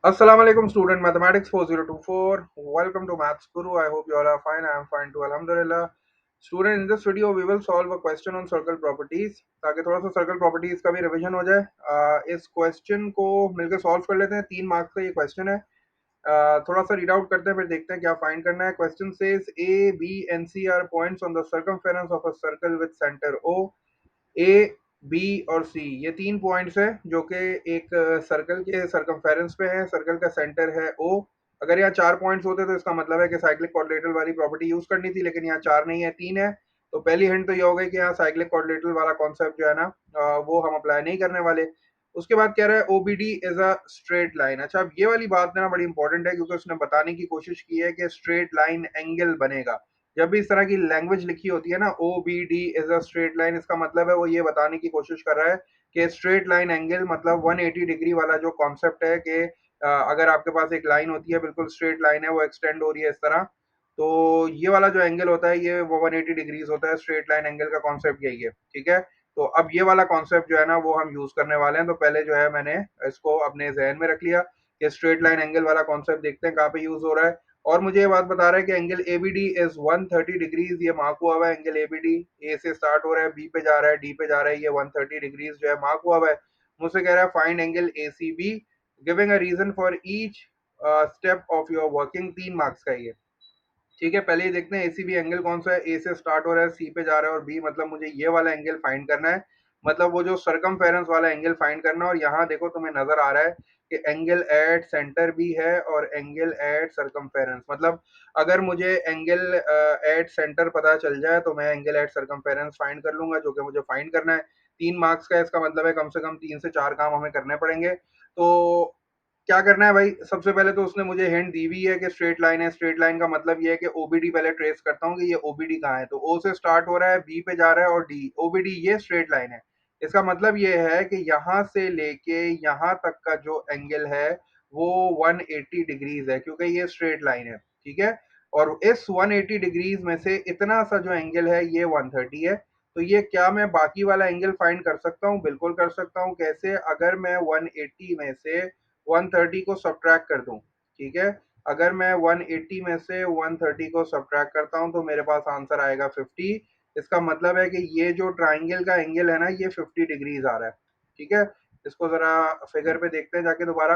Assalamu alaikum student mathematics 4024. Welcome to Maths Guru. I hope you all are fine. I am fine too. Alhamdulillah. Student, in this video we will solve a question on circle properties ताकि थोड़ा सा circle properties का भी revision हो जाए। इस question को मिलकर सॉल्व कर लेते हैं। 3 मार्क्स का ये क्वेश्चन है। थोड़ा सा रीड आउट करते हैं फिर देखते हैं क्या फाइंड करना है। Question says A, B and C are points on the circumference of a circle with center O. A, B और सी ये 3 पॉइंट्स है जो कि एक सर्कल के सरकमफेरेंस पे है। सर्कल का सेंटर है ओ। अगर यहाँ 4 पॉइंट्स होते तो इसका मतलब है कि साइक्लिक क्वाड्रिलेटरल वाली प्रॉपर्टी यूज करनी थी, लेकिन यहाँ 4 नहीं है, 3 है। तो पहली हिंट तो ये हो गई कि यहाँ साइक्लिक क्वाड्रिलेटरल वाला कॉन्सेप्ट जो है ना वो हम अप्लाई नहीं करने वाले। उसके बाद कह रहा है OBD is a straight line. अच्छा, अब ये वाली बात ना बड़ी इंपॉर्टेंट है क्योंकि उसने बताने की कोशिश की है कि स्ट्रेट लाइन एंगल बनेगा। जब भी इस तरह की लैंग्वेज लिखी होती है ना, O B D is a straight line, इसका मतलब है वो ये बताने की कोशिश कर रहा है कि स्ट्रेट लाइन एंगल मतलब 180 डिग्री वाला जो कॉन्सेप्ट है कि अगर आपके पास एक लाइन होती है, बिल्कुल स्ट्रेट लाइन है, वो एक्सटेंड हो रही है इस तरह, तो ये वाला जो एंगल होता है ये वो 180 डिग्रीज होता है। स्ट्रेट लाइन एंगल का कॉन्सेप्ट यही है, ठीक है। तो अब ये वाला कॉन्सेप्ट जो है ना वो हम यूज करने वाले हैं। तो पहले जो है मैंने इसको अपने जहन में रख लिया कि स्ट्रेट लाइन एंगल वाला कॉन्सेप्ट देखते हैं कहाँ पे यूज हो रहा है। और मुझे ये बात बता रहा है कि एंगल एबीडी इज 130 डिग्रीज, ये मार्क हुआ हुआ है। एंगल एबीडी ए से स्टार्ट हो रहा है, बी पे जा रहा है, डी पे जा रहा है, ये 130 डिग्रीज जो है मार्क हुआ हुआ है। मुझसे कह रहा है find angle ACB, giving a reason for each step of your working. 3 marks का ये, ठीक है। पहले ही देखते हैं एसीबी एंगल कौन सा है। ए से स्टार्ट हो रहा है, सी पे जा रहा है और बी, मतलब मुझे ये वाला एंगल फाइंड करना है, मतलब वो जो सरकमफेरेंस वाला एंगल फाइंड करना है। और यहाँ देखो तुम्हें नजर आ रहा है कि एंगल एट सेंटर भी है और एंगल एट सरकमफेरेंस। मतलब अगर मुझे एंगल एट सेंटर पता चल जाए तो मैं एंगल एट सरकमफेरेंस फाइंड कर लूंगा, जो कि मुझे फाइंड करना है। 3 मार्क्स का इसका मतलब है कम से कम 3 से 4 काम हमें करने पड़ेंगे। तो क्या करना है भाई, सबसे पहले तो उसने मुझे हिंट दी हुई है कि स्ट्रेट लाइन है। स्ट्रेट लाइन का मतलब ये है कि ओबीडी पहले ट्रेस करता हूँ कि ये ओबीडी कहाँ है। तो ओ से स्टार्ट हो रहा है, बी पे जा रहा है और डी, ओबीडी ये स्ट्रेट लाइन है। इसका मतलब ये है कि यहाँ से लेके यहाँ तक का जो एंगल है वो 180 डिग्रीज है, क्योंकि ये स्ट्रेट लाइन है, ठीक है। और इस 180 डिग्रीज में से इतना सा जो एंगल है ये 130 है। तो ये क्या मैं बाकी वाला एंगल फाइंड कर सकता हूँ? बिल्कुल कर सकता हूँ। कैसे? अगर मैं 180 में से 130 को सब्ट्रैक्ट कर दूं, ठीक है। अगर मैं 180 में से 130 को सब्ट्रैक्ट करता हूं तो मेरे पास आंसर आएगा 50। इसका मतलब है कि ये जो ट्राइंगल का एंगल है ना ये 50 डिग्रीज आ रहा है, ठीक है। इसको जरा फिगर पे देखते हैं जाके दोबारा।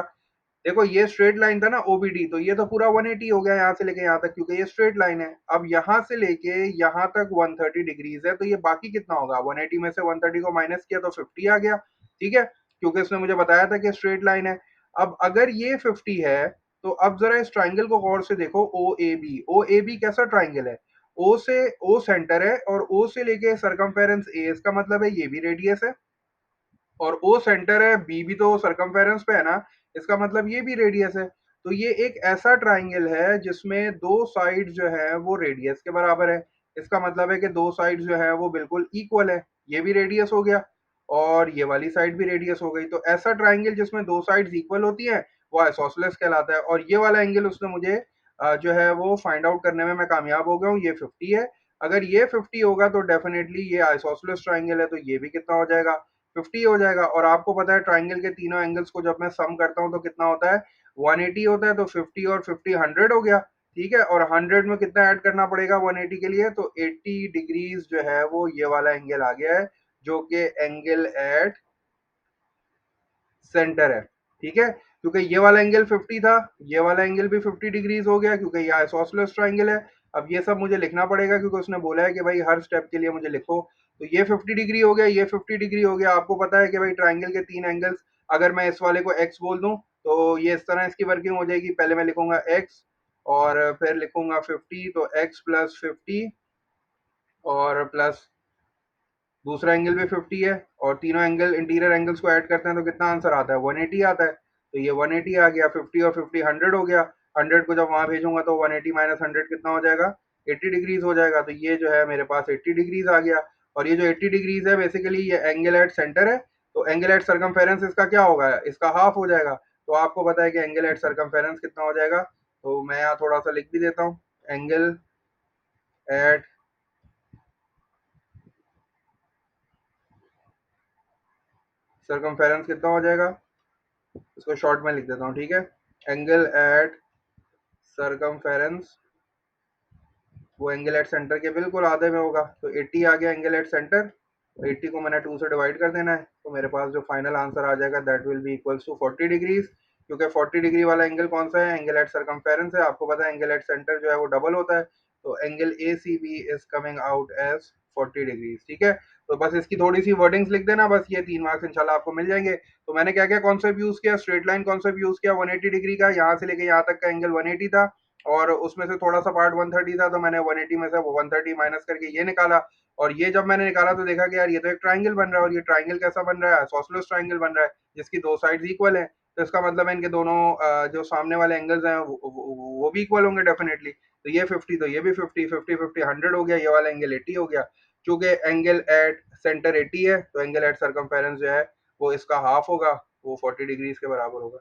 देखो ये स्ट्रेट लाइन था ना ओबीडी, तो ये तो पूरा 180 हो गया यहाँ से लेके यहाँ तक, क्योंकि ये स्ट्रेट लाइन है। अब यहाँ से लेके यहाँ तक 130 डिग्रीज है, तो ये बाकी कितना होगा? 180 में से 130 को माइनस किया तो 50 आ गया, ठीक है, क्योंकि इसने मुझे बताया था कि स्ट्रेट लाइन है। अब अगर ये 50 है तो अब जरा इस ट्राइंगल को गौर से देखो, O A B. O A B कैसा ट्राइंगल है? ओ से, ओ सेंटर है और ओ से लेके सरकमफेरेंस ए, इसका मतलब है ये भी रेडियस है। और ओ सेंटर है, बी भी तो सरकमफेरेंस पे है ना, इसका मतलब ये भी रेडियस है। तो ये एक ऐसा ट्राइंगल है जिसमें दो साइड जो है वो रेडियस के बराबर है। इसका मतलब है कि दो साइड जो है वो बिल्कुल इक्वल है। ये भी रेडियस हो गया और ये वाली साइड भी रेडियस हो गई। तो ऐसा ट्राइंगल जिसमें दो साइड्स इक्वल होती हैं वो आइसोसेलेस कहलाता है। और ये वाला एंगल उसने मुझे जो है वो फाइंड आउट करने में मैं कामयाब हो गया हूँ। ये 50 है। अगर ये 50 होगा तो डेफिनेटली ये आइसोसेलेस ट्राइंगल है, तो ये भी कितना हो जाएगा? 50 हो जाएगा। और आपको पता है ट्राइंगल के तीनों एंगल्स को जब मैं सम करता हूँ तो कितना होता है? 180 होता है। तो 50 और 50 100 हो गया, ठीक है। और 100 में कितना ऐड करना पड़ेगा 180 के लिए? तो 80 डिग्रीज जो है वो ये वाला एंगल आ गया है, जो कि एंगल एट सेंटर है, ठीक है। क्योंकि ये वाला एंगल 50 था, ये वाला एंगल भी 50 डिग्रीज हो गया क्योंकि ये आइसोसेलेस ट्राइंगल है। अब ये सब मुझे लिखना पड़ेगा क्योंकि उसने बोला है कि भाई हर स्टेप के लिए मुझे लिखो। तो ये 50 डिग्री हो गया, ये 50 डिग्री हो गया। आपको पता है कि भाई ट्राइंगल के 3 एंगल्स, अगर मैं इस वाले को x बोल दूं तो ये इस तरह इसकी वर्किंग हो जाएगी। पहले मैं लिखूंगा x और फिर लिखूंगा 50, तो x प्लस 50 और प्लस दूसरा एंगल भी 50 है। और तीनों एंगल इंटीरियर एंगल्स को ऐड करते हैं तो कितना आंसर आता है? 180 आता है। तो ये 180 आ गया। 50 और 50 100 हो गया। 100 को जब वहां भेजूंगा तो 180 माइनस 100 कितना हो जाएगा? 80 डिग्रीज हो जाएगा। तो ये जो है मेरे पास 80 डिग्रीज आ गया। और ये जो 80 डिग्रीज है बेसिकली ये एंगल एट सेंटर है। तो एंगल एट सरकमफेरेंस इसका क्या होगा? इसका हाफ हो जाएगा। तो आपको पता है कि एंगल एट सरकमफेरेंस कितना हो जाएगा। तो मैं यहाँ थोड़ा सा लिख भी देता हूँ, एंगल एट सरकमफेरेंस कितना हो जाएगा, इसको शॉर्ट में लिख देता हूँ, ठीक है। एंगल एट सरकमफेरेंस वो एंगल एट सेंटर के बिल्कुल आधे में होगा, तो 80 आ गया एंगल एट सेंटर। 80 को मैंने 2 से डिवाइड कर देना है, तो मेरे पास जो फाइनल आंसर आ जाएगा that will be equals to 40 degrees. क्योंकि 40 डिग्री वाला एंगल कौन सा है, एंगल एट सरकमफेरेंस है। आपको पता है एंगल एट सेंटर जो है वो डबल होता है, तो angle A C B is coming out as 40 degrees. ठीक है, तो बस इसकी थोड़ी सी वर्डिंग्स लिख देना, बस ये 3 मार्क्स इंशाल्लाह आपको मिल जाएंगे। तो मैंने क्या क्या कॉन्सेप्ट यूज किया, स्ट्रेट लाइन कॉन्सेप्ट यूज किया 180 डिग्री का, यहाँ से लेके यहाँ तक का एंगल 180 था, और उसमें से थोड़ा सा पार्ट 130 था, तो मैंने 180 में से वो 130 माइनस करके ये निकाला। और ये जब मैंने निकाला तो देखा कि यार ये तो एक ट्राइंगल बन रहा है, और ये ट्राइंगल कैसा बन रहा है, सोसलस ट्राइंगल बन रहा है जिसकी दो साइड्स इक्वल है। तो इसका मतलब है इनके दोनों जो सामने वाले एंगल्स हैं वो भी इक्वल होंगे डेफिनेटली। तो ये 50 तो ये भी 50, 50 50 100 हो गया, ये वाला एंगल 80 हो गया। क्योंकि एंगल एट सेंटर 80 है, तो एंगल एट सरकमफेरेंस जो है वो इसका हाफ होगा, वो 40 डिग्रीज के बराबर होगा।